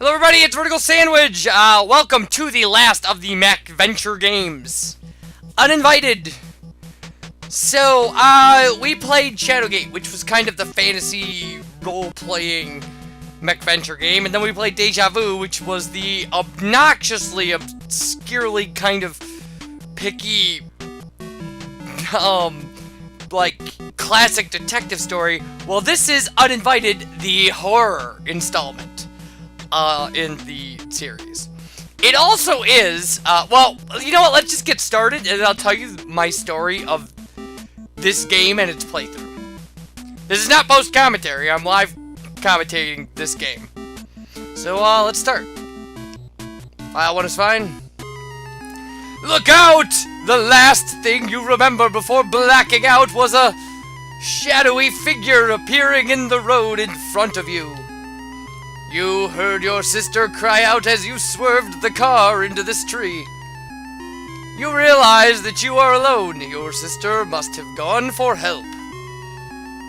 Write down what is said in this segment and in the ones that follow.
Hello everybody, it's VerticalSandwich! Welcome to the last of the Mac Venture games. Uninvited. So, we played Shadowgate, which was kind of the fantasy role-playing Mech Venture game, and then we played Deja Vu, which was the obnoxiously, obscurely kind of picky, like, classic detective story. Well, this is Uninvited, the horror installment in the series. It also is, well, you know what, let's just get started, and I'll tell you my story of this game and its playthrough. This is not post-commentary, I'm live commentating this game. So, let's start. File 1 is fine. Look out! The last thing you remember before blacking out was a shadowy figure appearing in the road in front of you. You heard your sister cry out as you swerved the car into this tree. You realize that you are alone. Your sister must have gone for help.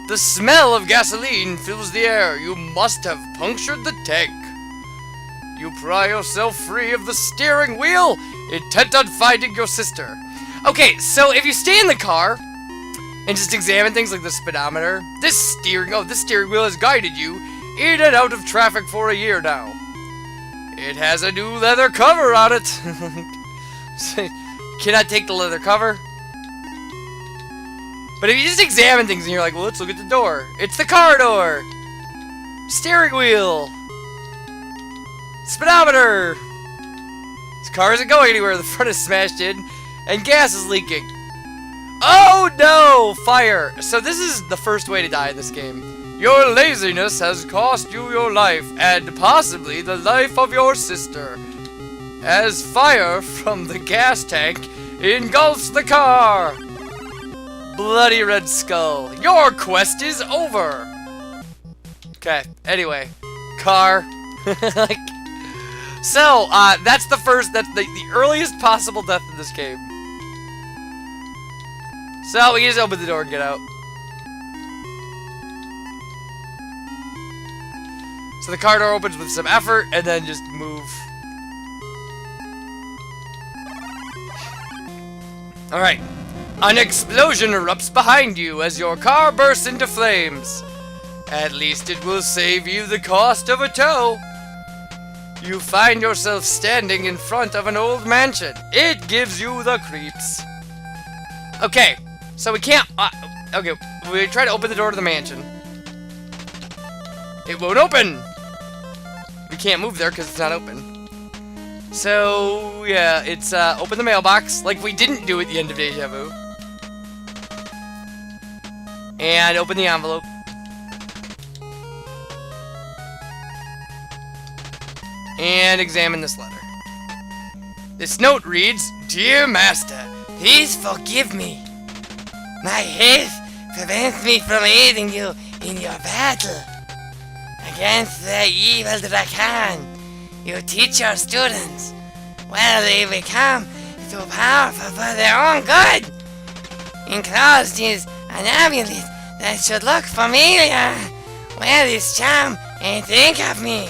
The smell of gasoline fills the air. You must have punctured the tank. You pry yourself free of the steering wheel, intent on finding your sister. Okay, so if you stay in the car and just examine things like the speedometer, this steering wheel has guided you in and out of traffic for a year now. It has a new leather cover on it. Cannot take the leather cover. But if you just examine things and you're like, well, let's look at the door. It's the car door. Steering wheel. Speedometer. This car isn't going anywhere. The front is smashed in and gas is leaking. Oh no! Fire. So this is the first way to die in this game. Your laziness has cost you your life, and possibly the life of your sister, as fire from the gas tank engulfs the car. Bloody Red Skull, your quest is over. Okay, anyway, car. Like, so, that's the earliest possible death in this game. So, we can just open the door and get out. So the car door opens with some effort, and then just move. Alright. An explosion erupts behind you as your car bursts into flames. At least it will save you the cost of a tow. You find yourself standing in front of an old mansion. It gives you the creeps. Okay, so we can't... okay, we try to open the door to the mansion. It won't open! We can't move there because it's not open. So, yeah, it's, open the mailbox, like we didn't do at the end of Deja Vu. And open the envelope. And examine this letter. This note reads, Dear Master, please forgive me. My health prevents me from aiding you in your battle against the evil dragon. You teach your students. Well, they become too powerful for their own good. Enclosed is an amulet that should look familiar. Wear this charm and think of me.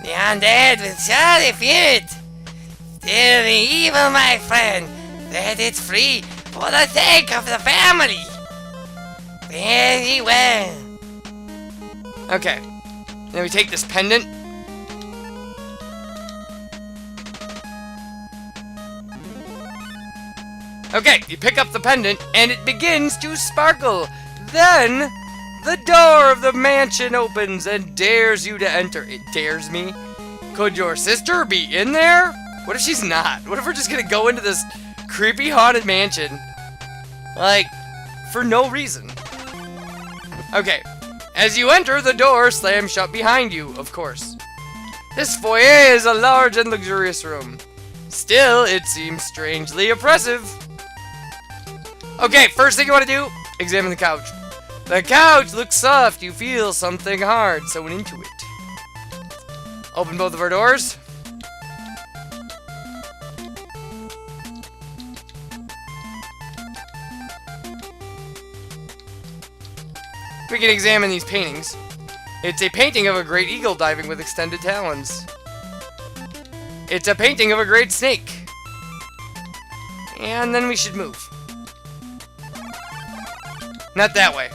The undead will surely fear it. Still the evil, my friend. Let it free for the sake of the family. Very well. Okay. Then we take this pendant. Okay, you pick up the pendant, and it begins to sparkle. Then, the door of the mansion opens and dares you to enter. It dares me? Could your sister be in there? What if she's not? What if we're just gonna go into this creepy haunted mansion? Like, for no reason. Okay. As you enter, the door slams shut behind you, of course. This foyer is a large and luxurious room. Still, it seems strangely oppressive. Okay, first thing you want to do, examine the couch. The couch looks soft. You feel something hard sewn into it. Open both of our doors. We can examine these paintings. It's a painting of a great eagle diving with extended talons. It's a painting of a great snake. And then we should move. Not that way.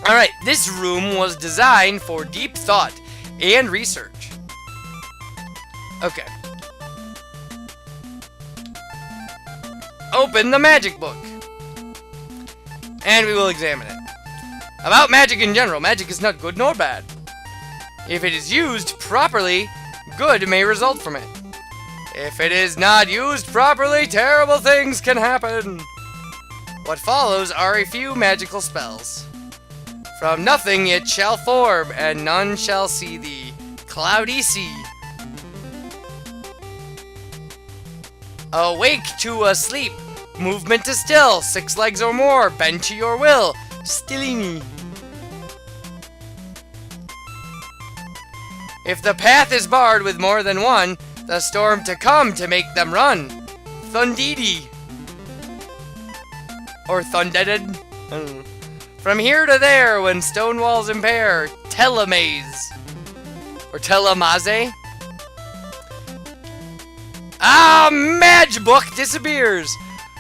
Alright, this room was designed for deep thought and research. Okay. Open the magic book. And we will examine it. About magic in general, magic is not good nor bad. If it is used properly, good may result from it. If it is not used properly, terrible things can happen. What follows are a few magical spells. From nothing it shall form, and none shall see thee. Cloudy sea. Awake to a sleep. Movement to still. 6 legs or more. Bend to your will. Stillini. If the path is barred with more than one, the storm to come to make them run. Thundidi. Or Thundeded. From here to there, when stone walls impair. Telemaze. Or Telemaze. Ah, Madge Book disappears.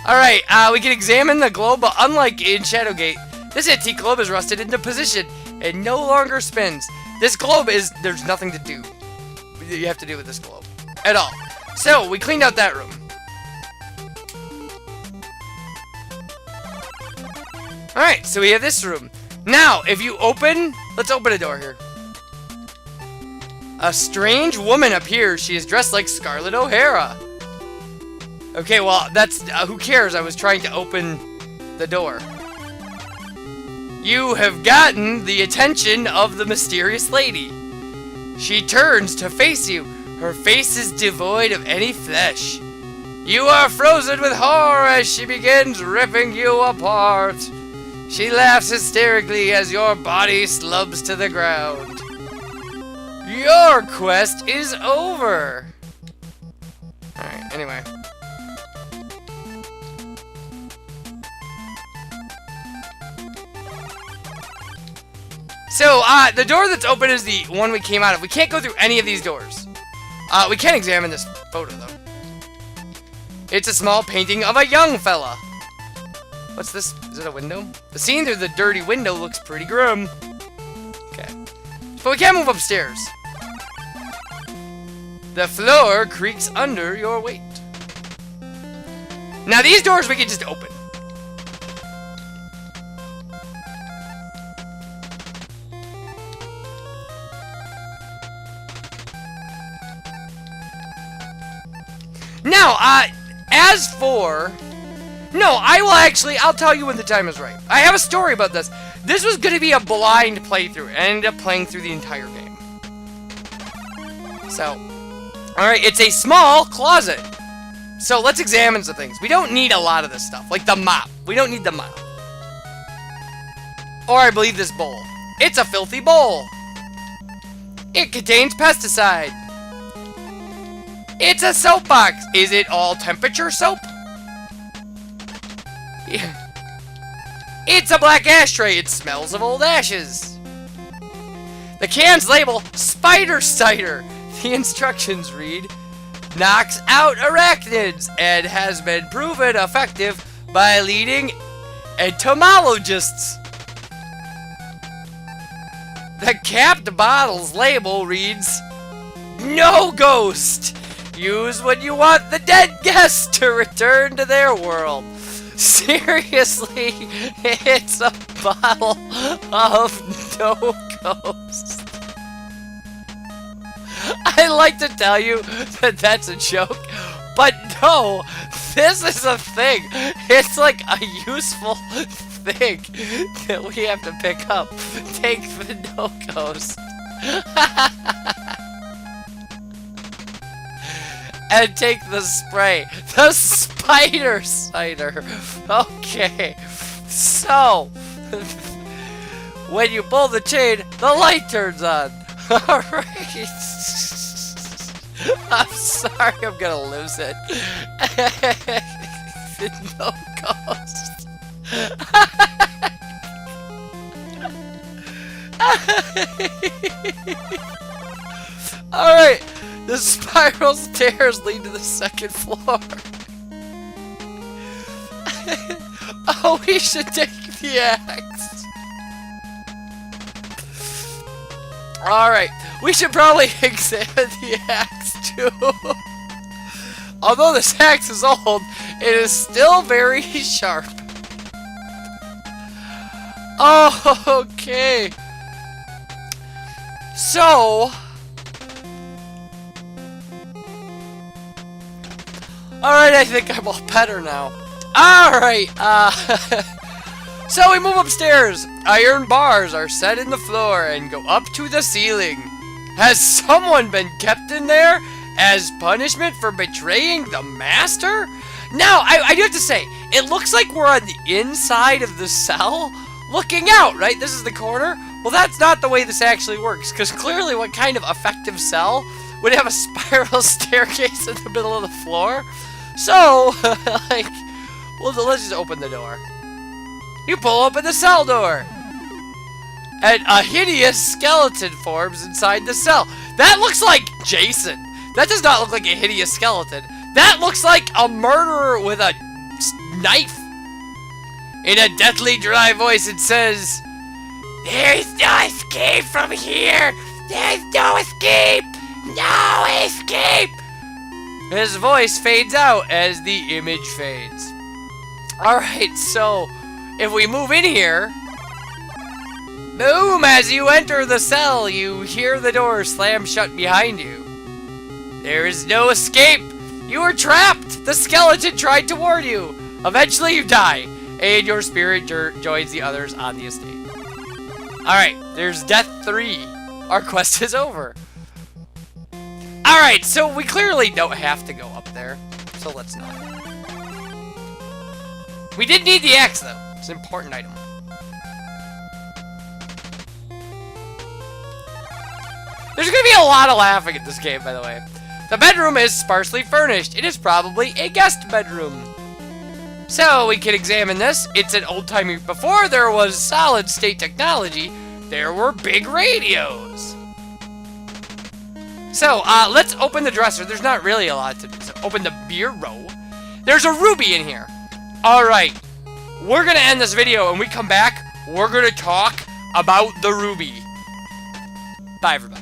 Alright, we can examine the globe, but unlike in Shadowgate, this antique globe is rusted into position and no longer spins. This globe is, there's nothing to do. You have to do with this globe. At all. So, we cleaned out that room. Alright, so we have this room. Now, if you open, let's open a door here. A strange woman appears. She is dressed like Scarlett O'Hara. Okay, well, that's, who cares? I was trying to open the door. You have gotten the attention of the mysterious lady. She turns to face you. Her face is devoid of any flesh. You are frozen with horror as she begins ripping you apart. She laughs hysterically as your body slumps to the ground. Your quest is over. Alright, anyway. So, the door that's open is the one we came out of. We can't go through any of these doors. We can examine this photo, though. It's a small painting of a young fella. What's this? Is it a window? The scene through the dirty window looks pretty grim. Okay. But we can't move upstairs. The floor creaks under your weight. Now, these doors we can just open. Now, as for... No, I'll tell you when the time is right. I have a story about this. This was going to be a blind playthrough, and I ended up playing through the entire game. So, alright, it's a small closet. So, let's examine some things. We don't need a lot of this stuff, like the mop. We don't need the mop. Or I believe this bowl. It's a filthy bowl. It contains pesticide. It's a soap box. Is it all temperature soap? Yeah. It's a black ashtray. It smells of old ashes. The can's label, Spider Cider. The instructions read, knocks out arachnids and has been proven effective by leading entomologists. The capped bottle's label reads, no ghost. Use when you want the dead guests to return to their world. Seriously, it's a bottle of no ghost. I like to tell you that that's a joke, but no, this is a thing. It's like a useful thing that we have to pick up. Take the no ghost. And take the spray. The spider cider. Okay. So, when you pull the chain, the light turns on. Alright. I'm sorry, I'm gonna lose it. No ghost. Alright, the spiral stairs lead to the second floor. Oh, we should take the axe. Alright, we should probably examine the axe too. Although this axe is old, it is still very sharp. Oh, okay. So... Alright, I think I'm all better now. Alright, so we move upstairs. Iron bars are set in the floor and go up to the ceiling. Has someone been kept in there as punishment for betraying the master? Now, I do have to say, it looks like we're on the inside of the cell, looking out, right? This is the corner. Well, that's not the way this actually works, because clearly what kind of effective cell would have a spiral staircase in the middle of the floor? So, like, well, let's just open the door. You pull open the cell door. And a hideous skeleton forms inside the cell. That looks like Jason. That does not look like a hideous skeleton. That looks like a murderer with a knife. In a deathly dry voice, it says, "There's no escape from here. There's no escape. No escape." His voice fades out as the image fades. Alright, so if we move in here, boom, as you enter the cell, you hear the door slam shut behind you. There is no escape. You are trapped. The skeleton tried to warn you. Eventually you die, and your spirit joins the others on the estate. Alright, there's death 3. Our quest is over. Alright, so we clearly don't have to go up there, so let's not. We did need the axe, though. It's an important item. There's gonna be a lot of laughing at this game, by the way. The bedroom is sparsely furnished. It is probably a guest bedroom. So, we can examine this. It's an old-timey... Before there was solid-state technology, there were big radios. So, let's open the dresser. There's not really a lot to do. So, open the bureau. There's a ruby in here. Alright. We're gonna end this video, and we come back, we're gonna talk about the ruby. Bye, everybody.